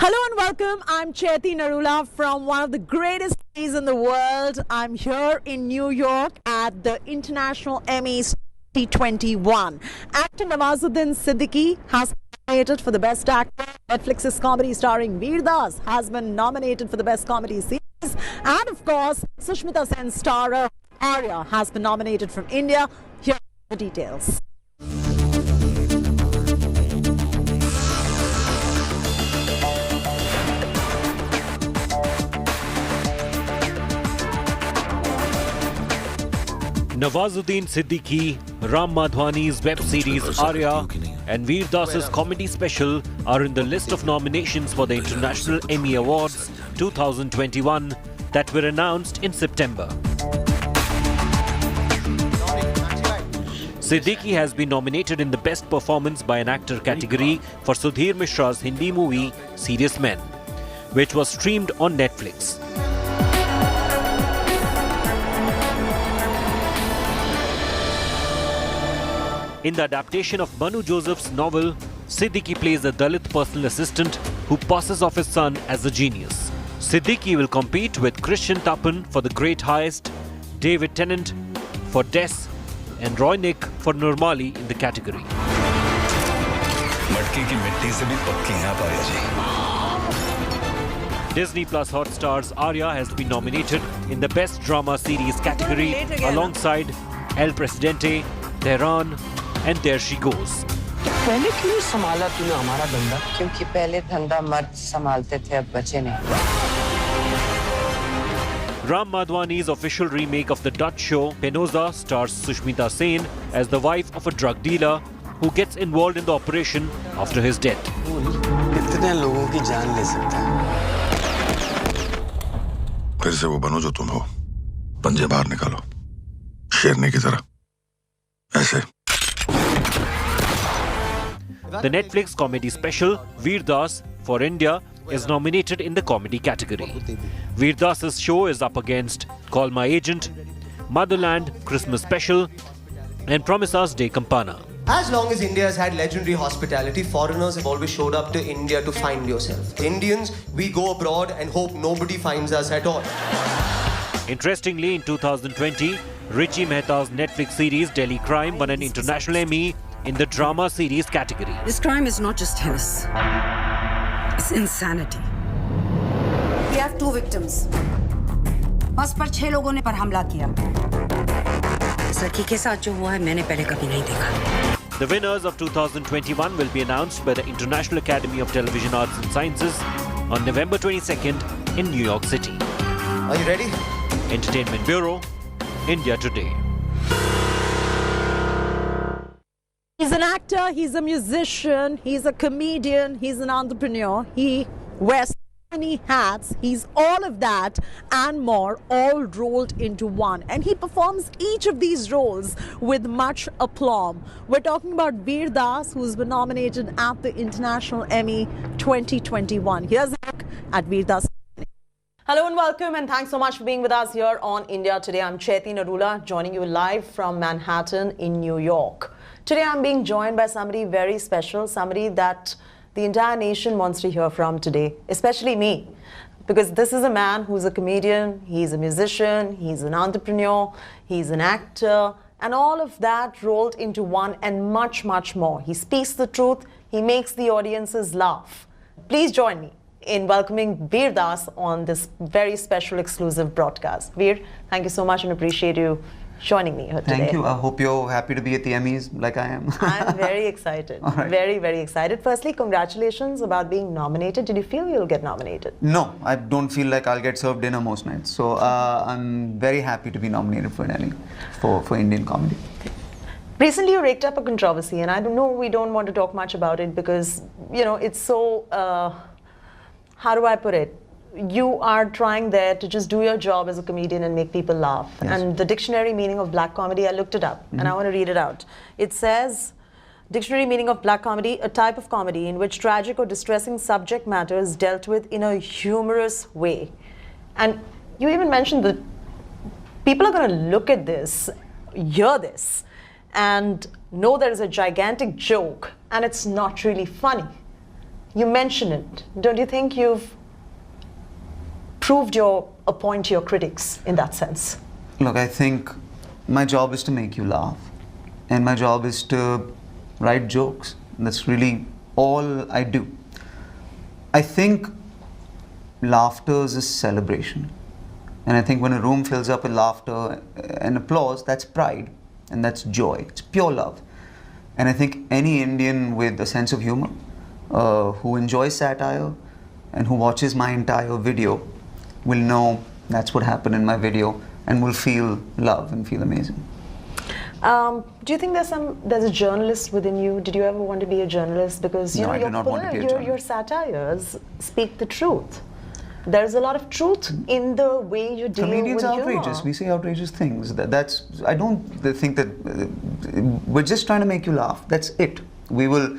Hello and welcome. I'm Chaiti Narula from one of the greatest cities in the world. I'm here in New York at the International Emmys 2021. Actor Nawazuddin Siddiqui has been nominated for the Best Actor. Netflix's comedy starring Veer Das has been nominated for the Best Comedy Series. And of course, Sushmita Sen's star Arya has been nominated from India. Here are the details. Nawazuddin Siddiqui, Ram Madhwani's web series Arya and Veer Das's comedy special are in the list of nominations for the International Emmy Awards 2021 that were announced in September. Siddiqui has been nominated in the Best Performance by an Actor category for Sudhir Mishra's Hindi movie Serious Men, which was streamed on Netflix. In the adaptation of Manu Joseph's novel, Siddiqui plays a Dalit personal assistant who passes off his son as a genius. Siddiqui will compete with Christian Tapan for The Great Heist, David Tennant for Des, and Roy Nick for Normali in the category. Disney Plus Hotstar's Arya has been nominated in the Best Drama Series category alongside El Presidente, Tehran, and There She Goes. पहले क्यों संभाला तूने हमारा धंधा? क्योंकि पहले धंधा मर्द संभालते थे, अब बचे नहीं. Ram Madhwani's official remake of the Dutch show Penosa stars Sushmita Sen as the wife of a drug dealer who gets involved in the operation after his death. कितने लोगों की जान ले सकता है? फिर से वो बनो जो तुम हो. पंजे बाहर निकालो. शेरनी की तरह. ऐसे. The Netflix comedy special Veer Das for India is nominated in the comedy category. Veer Das's show is up against Call My Agent, Motherland, Christmas Special, and Promise Us De Campana. As long as India has had legendary hospitality, foreigners have always showed up to India to find yourself. Indians, we go abroad and hope nobody finds us at all. Interestingly, in 2020, Richie Mehta's Netflix series Delhi Crime won an international Emmy in the drama series category. This crime is not just heinous. It's insanity. We have two victims. बस पर 6 लोगों ने पर हमला किया. सखी के साथ जो हुआ है मैंने पहले कभी नहीं देखा. The winners of 2021 will be announced by the International Academy of Television Arts and Sciences on November 22nd in New York City. Are you ready? Entertainment Bureau, India Today. He's an actor, he's a musician, he's a comedian, he's an entrepreneur. He wears many hats. He's all of that and more, all rolled into one. And he performs each of these roles with much aplomb. We're talking about Veer Das, who's been nominated at the International Emmy 2021. Here's a look at Veer Das. Hello and welcome, and thanks so much for being with us here on India Today. I'm Chaiti Narula, joining you live from Manhattan in New York. Today I'm being joined by somebody very special, somebody that the entire nation wants to hear from today, especially me, because this is a man who's a comedian, he's a musician, he's an entrepreneur, he's an actor, and all of that rolled into one and much, much more. He speaks the truth, he makes the audiences laugh. Please join me in welcoming Veer Das on this very special exclusive broadcast. Veer, thank you so much and appreciate you joining me here today. Thank you. I hope you're happy to be at the Emmys like I am. I'm very excited. Right. Very, very excited. Firstly, congratulations about being nominated. Did you feel you'll get nominated? No, I don't feel like I'll get served dinner most nights. So I'm very happy to be nominated for an Emmy for Indian comedy. Recently, you raked up a controversy, and I don't know, we don't want to talk much about it because, you know, it's so, how do I put it? You are trying there to just do your job as a comedian and make people laugh. Yes. And the dictionary meaning of black comedy, I looked it up and I want to read it out. It says, dictionary meaning of black comedy, a type of comedy in which tragic or distressing subject matter is dealt with in a humorous way. And you even mentioned that people are going to look at this, hear this, and know there is a gigantic joke and it's not really funny. You mention it. Don't you think you've proved a point to your critics in that sense? Look, I think my job is to make you laugh, and my job is to write jokes. That's really all I do. I think laughter is a celebration. And I think when a room fills up with laughter and applause, that's pride and that's joy. It's pure love. And I think any Indian with a sense of humor, who enjoys satire and who watches my entire video will know that's what happened in my video and will feel love and feel amazing. Do you think there's a journalist within you? Did you ever want to be a journalist? Because No, I do not want to be a your journalist. satires speak the truth. There's a lot of truth in the way you deal Comedians with are outrageous. humor. We say outrageous things. I don't think that we're just trying to make you laugh. That's it. We will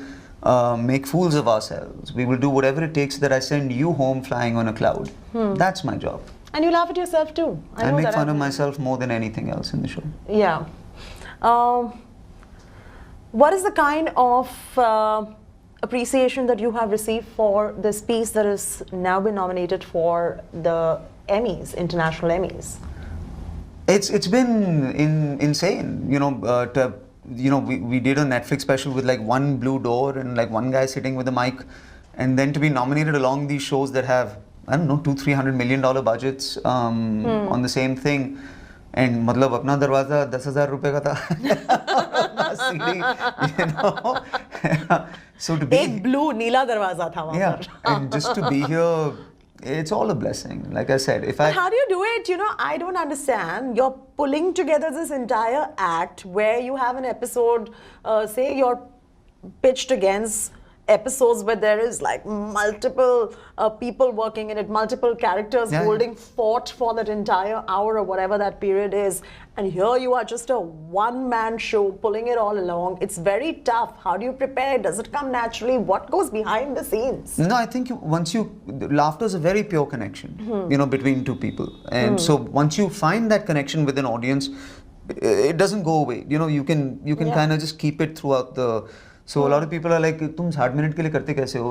make fools of ourselves. We will do whatever it takes that I send you home flying on a cloud. That's my job. And you laugh at yourself too. I know make that fun of I've- myself more than anything else in the show. Yeah. What is the kind of appreciation that you have received for this piece that has now been nominated for the Emmys, international Emmys? It's been insane. We did a Netflix special with like one blue door and like one guy sitting with a mic, and then to be nominated along these shows that have, I don't know, $200-300 million budgets on the same thing. And मतलब अपना दरवाजा 10,000 रुपए का था CD, you know. So to be एक blue नीला दरवाजा था वहाँ yeah, पर. and just to be here, it's all a blessing. Like I said, if But how do you do it? You know, I don't understand. You're pulling together this entire act where you have an episode, say you're pitched against episodes where there is like multiple people working in it, multiple characters Yeah, holding fort for that entire hour or whatever that period is. And here you are just a one-man show pulling it all along. It's very tough. How do you prepare? Does it come naturally? What goes behind the scenes? No, I think laughter is a very pure connection, between two people. And so once you find that connection with an audience, it doesn't go away. You can Yeah. kind of just keep it throughout the. So a lot of people are like, "तुम 60 minute के लिए करते कैसे हो?"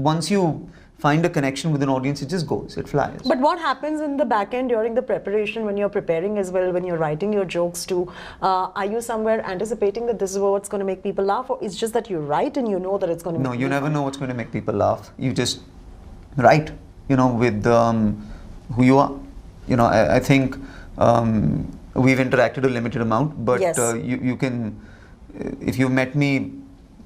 Once you find a connection with an audience, it just goes, it flies. But what happens in the back end during the preparation when you're preparing as well, when you're writing your jokes too? Are you somewhere anticipating that this is what's going to make people laugh, or it's just that you write and you know that it's going to No, make you people never laugh? know what's going to make people laugh. You just write, with who you are. I think we've interacted a limited amount, but Yes. you can, if you've met me,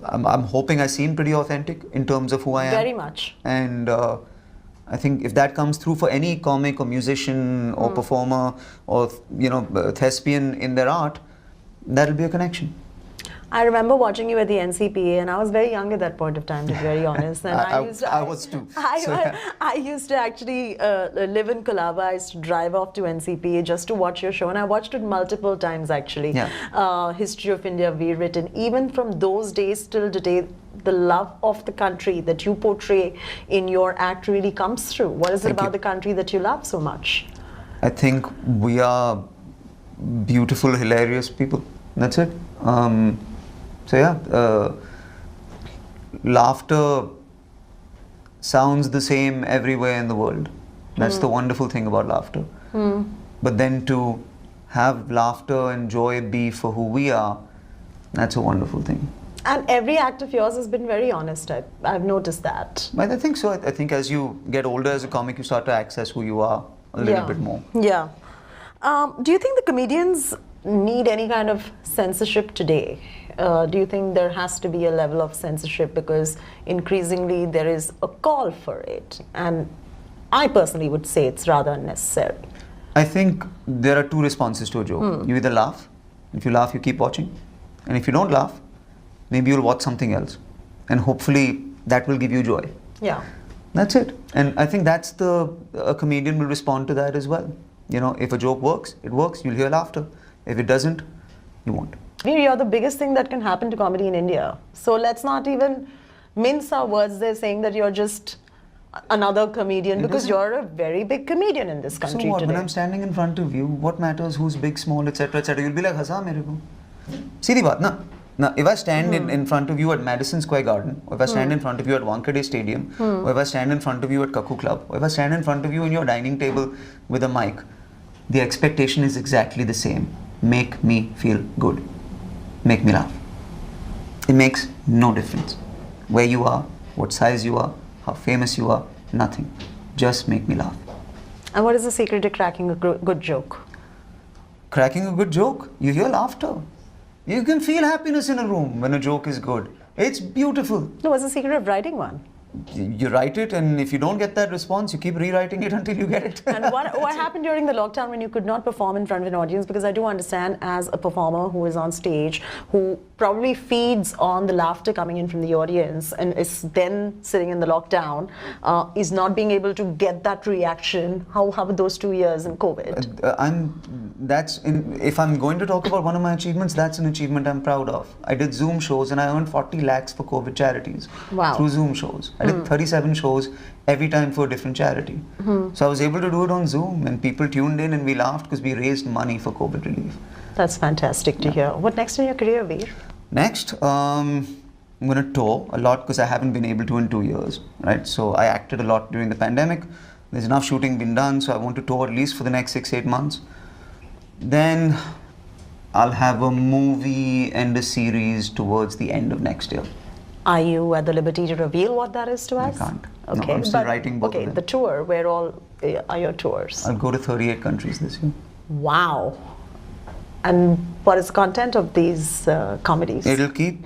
I'm hoping I seem pretty authentic in terms of who I am. Very much. And I think if that comes through for any comic or musician or performer or thespian in their art, that'll be a connection. I remember watching you at the NCPA, and I was very young at that point of time, to be very honest. And I was too. I used to actually live in Colaba. I used to drive off to NCPA just to watch your show, and I watched it multiple times actually. Yeah. History of India, we written. Even from those days till today, the love of the country that you portray in your act really comes through. What is it Thank about you. the country that you love so much? I think we are beautiful, hilarious people. That's it. Laughter sounds the same everywhere in the world. That's the wonderful thing about laughter. But then to have laughter and joy be for who we are, that's a wonderful thing. And every act of yours has been very honest. I've noticed that. But I think so. I think as you get older as a comic, you start to access who you are a little bit more. Yeah. Do you think the comedians need any kind of censorship today? Do you think there has to be a level of censorship because increasingly there is a call for it? And I personally would say it's rather unnecessary. I think there are two responses to a joke. You either laugh. If you laugh, you keep watching. And if you don't laugh, maybe you'll watch something else. And hopefully that will give you joy. Yeah. That's it. And I think that's a comedian will respond to that as well. If a joke works, it works. You'll hear laughter. If it doesn't, you won't. You're the biggest thing that can happen to comedy in India. So let's not even mince our words there saying that you're just another comedian, because you're a very big comedian in this country So what? today. When I'm standing in front of you, what matters? Who's big, small, etc., etc. You'll be like, "Hasa mere ko." सीधी बात ना. Now, if I stand in front of you at Madison Square Garden, or if I stand in front of you at Wankhede Stadium, or if I stand in front of you at Kakku Club, or if I stand in front of you in your dining table with a mic, the expectation is exactly the same. Make me feel good. Make me laugh. It makes no difference. Where you are, what size you are, how famous you are, nothing. Just make me laugh. And what is the secret to cracking a good joke? Cracking a good joke, you hear laughter. You can feel happiness in a room when a joke is good. It's beautiful. No, what's the secret of writing one? You write it, and if you don't get that response, you keep rewriting it until you get it. And what happened during the lockdown when you could not perform in front of an audience? Because I do understand, as a performer who is on stage, who probably feeds on the laughter coming in from the audience and is then sitting in the lockdown, is not being able to get that reaction. How were those 2 years in COVID? If I'm going to talk about one of my achievements, that's an achievement I'm proud of. I did Zoom shows and I earned 40 lakhs for COVID charities. Wow. Through Zoom shows. I did 37 shows every time for a different charity. So I was able to do it on Zoom, and people tuned in and we laughed because we raised money for COVID relief. That's fantastic to hear. What next in your career, Veer? Next, I'm going to tour a lot because I haven't been able to in 2 years, right? So I acted a lot during the pandemic. There's enough shooting been done, so I want to tour at least for the next 6-8 months. Then I'll have a movie and a series towards the end of next year. Are you at the liberty to reveal what that is to us? I can't. Okay, No, I'm still writing both of Okay, them. the tour, where all are your tours? I'll go to 38 countries this year. Wow. And what is the content of these comedies? It'll keep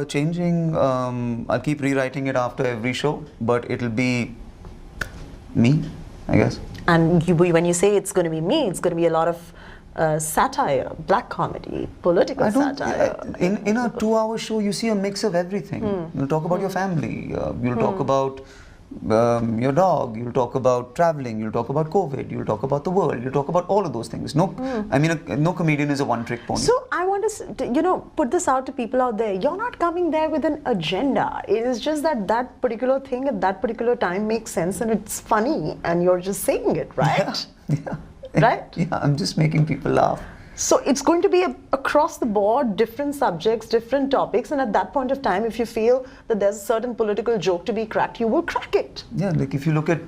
changing. I'll keep rewriting it after every show, but it'll be me, I guess. And when you say it's going to be me, it's going to be a lot of satire, black comedy, political satire. In a 2-hour show, you see a mix of everything. You'll talk about your family. You'll talk about your dog. You'll talk about traveling. You'll talk about COVID. You'll talk about the world. You'll talk about all of those things. No, I mean, no comedian is a one-trick pony. So I want to, put this out to people out there. You're not coming there with an agenda. It is just that particular thing at that particular time makes sense and it's funny, and you're just saying it, right? Yeah. Right? Yeah, I'm just making people laugh. So it's going to be across the board, different subjects, different topics, and at that point of time, if you feel that there's a certain political joke to be cracked, you will crack it. Yeah, like if you look at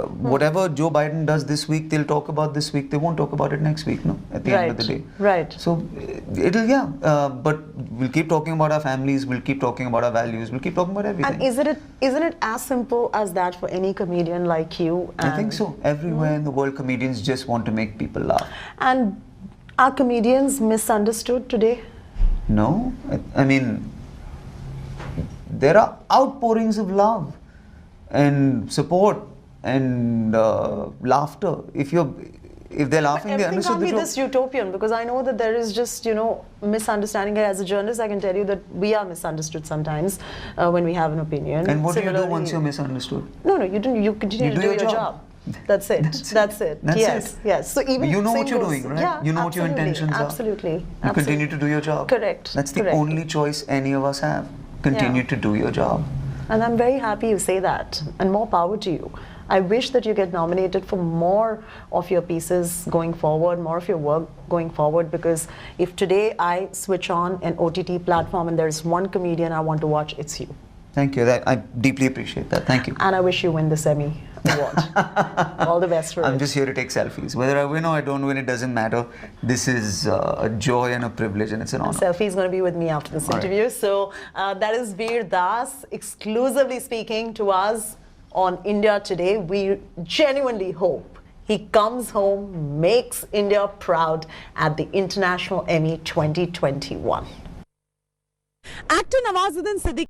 whatever Joe Biden does this week, they'll talk about this week. They won't talk about it next week, no? At the end of the day. Right. So but we'll keep talking about our families. We'll keep talking about our values. We'll keep talking about everything. And isn't it as simple as that for any comedian like you? I think so. Everywhere in the world, comedians just want to make people laugh. And are comedians misunderstood today? No, I mean, there are outpourings of love and support and laughter. If they're laughing, they Everything understood can't the be joke. this utopian, because I know that there is just, misunderstanding. As a journalist, I can tell you that we are misunderstood sometimes when we have an opinion. And what do you do Similarly- once you're misunderstood? No, you don't. You continue to do your job. That's it. That's it. Yes. So even you know what you're singles- doing, right? Yeah, you know what your absolutely, intentions are. Absolutely. You continue to do your job. Correct. That's the correct. only choice any of us have. Continue to do your job. And I'm very happy you say that, and more power to you. I wish that you get nominated for more of your pieces going forward, more of your work going forward, because if today I switch on an OTT platform and there's one comedian I want to watch, it's you. Thank you. I deeply appreciate that. Thank you. And I wish you win the Emmy award. All the best for it. I'm just here to take selfies. Whether I win or I don't win, it doesn't matter. This is a joy and a privilege, and it's an honor. Selfie is going to be with me after this interview. Right. So that is Veer Das exclusively speaking to us on India Today. We genuinely hope he comes home, makes India proud at the International Emmy 2021. Actor Nawazuddin Siddiqui